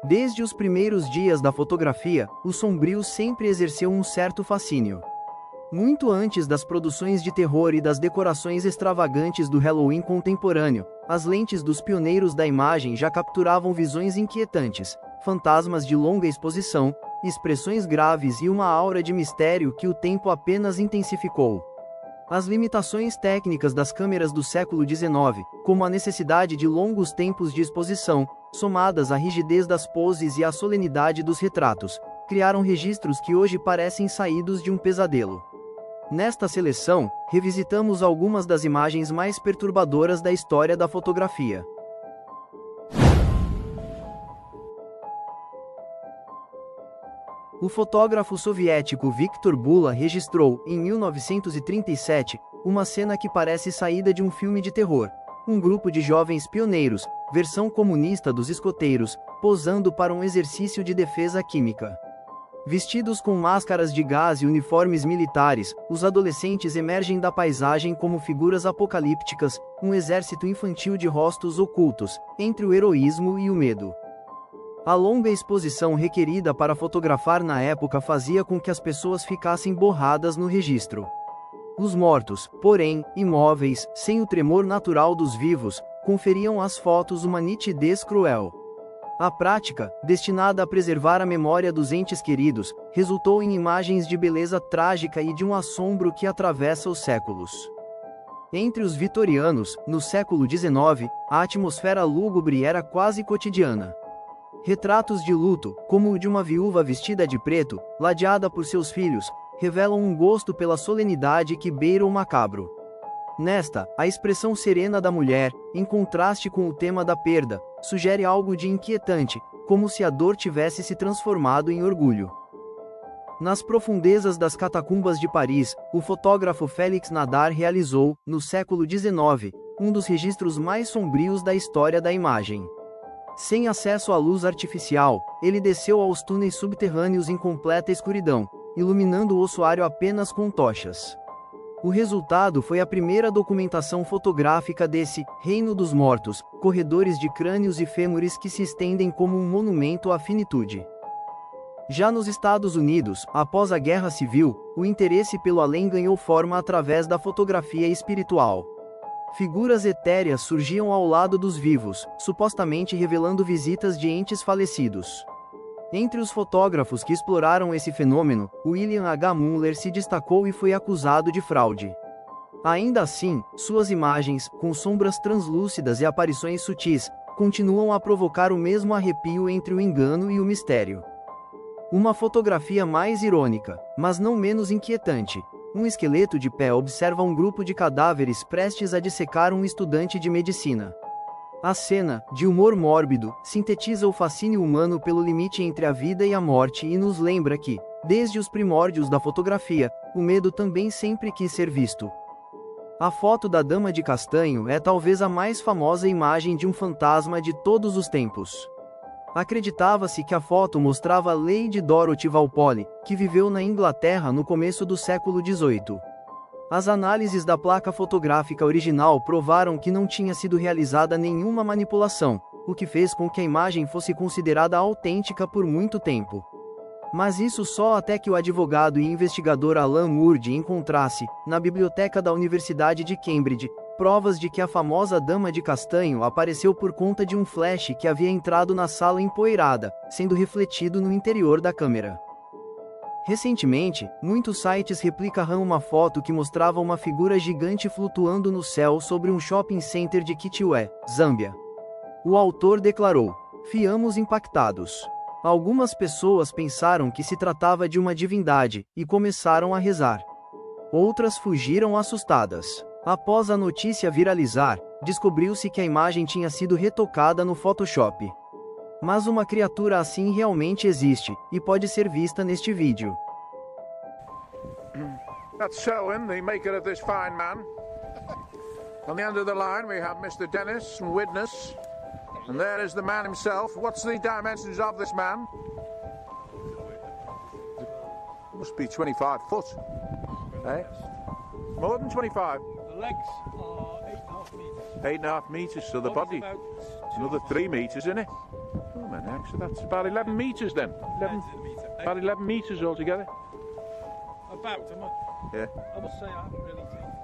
Desde os primeiros dias da fotografia, o sombrio sempre exerceu um certo fascínio. Muito antes das produções de terror e das decorações extravagantes do Halloween contemporâneo, as lentes dos pioneiros da imagem já capturavam visões inquietantes, fantasmas de longa exposição, expressões graves e uma aura de mistério que o tempo apenas intensificou. As limitações técnicas das câmeras do século XIX, como a necessidade de longos tempos de exposição, somadas à rigidez das poses e à solenidade dos retratos, criaram registros que hoje parecem saídos de um pesadelo. Nesta seleção, revisitamos algumas das imagens mais perturbadoras da história da fotografia. O fotógrafo soviético Viktor Bula registrou, em 1937, uma cena que parece saída de um filme de terror. Um grupo de jovens pioneiros, versão comunista dos escoteiros, posando para um exercício de defesa química. Vestidos com máscaras de gás e uniformes militares, os adolescentes emergem da paisagem como figuras apocalípticas, um exército infantil de rostos ocultos, entre o heroísmo e o medo. A longa exposição requerida para fotografar na época fazia com que as pessoas ficassem borradas no registro. Os mortos, porém, imóveis, sem o tremor natural dos vivos, conferiam às fotos uma nitidez cruel. A prática, destinada a preservar a memória dos entes queridos, resultou em imagens de beleza trágica e de um assombro que atravessa os séculos. Entre os vitorianos, no século XIX, a atmosfera lúgubre era quase cotidiana. Retratos de luto, como o de uma viúva vestida de preto, ladeada por seus filhos, revelam um gosto pela solenidade que beira o macabro. Nesta, a expressão serena da mulher, em contraste com o tema da perda, sugere algo de inquietante, como se a dor tivesse se transformado em orgulho. Nas profundezas das catacumbas de Paris, o fotógrafo Félix Nadar realizou, no século XIX, um dos registros mais sombrios da história da imagem. Sem acesso à luz artificial, ele desceu aos túneis subterrâneos em completa escuridão, iluminando o ossuário apenas com tochas. O resultado foi a primeira documentação fotográfica desse reino dos mortos, corredores de crânios e fêmures que se estendem como um monumento à finitude. Já nos Estados Unidos, após a Guerra Civil, o interesse pelo além ganhou forma através da fotografia espiritual. Figuras etéreas surgiam ao lado dos vivos, supostamente revelando visitas de entes falecidos. Entre os fotógrafos que exploraram esse fenômeno, William H. Muller se destacou e foi acusado de fraude. Ainda assim, suas imagens, com sombras translúcidas e aparições sutis, continuam a provocar o mesmo arrepio entre o engano e o mistério. Uma fotografia mais irônica, mas não menos inquietante. Um esqueleto de pé observa um grupo de cadáveres prestes a dissecar um estudante de medicina. A cena, de humor mórbido, sintetiza o fascínio humano pelo limite entre a vida e a morte e nos lembra que, desde os primórdios da fotografia, o medo também sempre quis ser visto. A foto da Dama de Castanho é talvez a mais famosa imagem de um fantasma de todos os tempos. Acreditava-se que a foto mostrava Lady Dorothy Walpole, que viveu na Inglaterra no começo do século XVIII. As análises da placa fotográfica original provaram que não tinha sido realizada nenhuma manipulação, o que fez com que a imagem fosse considerada autêntica por muito tempo. Mas isso só até que o advogado e investigador Alan Moore encontrasse, na biblioteca da Universidade de Cambridge, provas de que a famosa Dama de Castanho apareceu por conta de um flash que havia entrado na sala empoeirada, sendo refletido no interior da câmera. Recentemente, muitos sites replicaram uma foto que mostrava uma figura gigante flutuando no céu sobre um shopping center de Kitwe, Zâmbia. O autor declarou: "Fiamos impactados. Algumas pessoas pensaram que se tratava de uma divindade, e começaram a rezar. Outras fugiram assustadas. Após a notícia viralizar, descobriu-se que a imagem tinha sido retocada no Photoshop. Mas uma criatura assim realmente existe, e pode ser vista neste vídeo." That's Selwyn, the maker of this fine man. On the end of the line we have Mr. Dennis from Widnes. And there is the man himself. What's the dimensions of this man? Must be 25 foot. Eh? More than 25? The legs are 8.5 metres. 8.5 metres, so the body, about another 3 metres, isn't it? Oh, man, actually, that's about 11 metres then. 11, about 11 metres altogether. About, Yeah. I must say I haven't really seen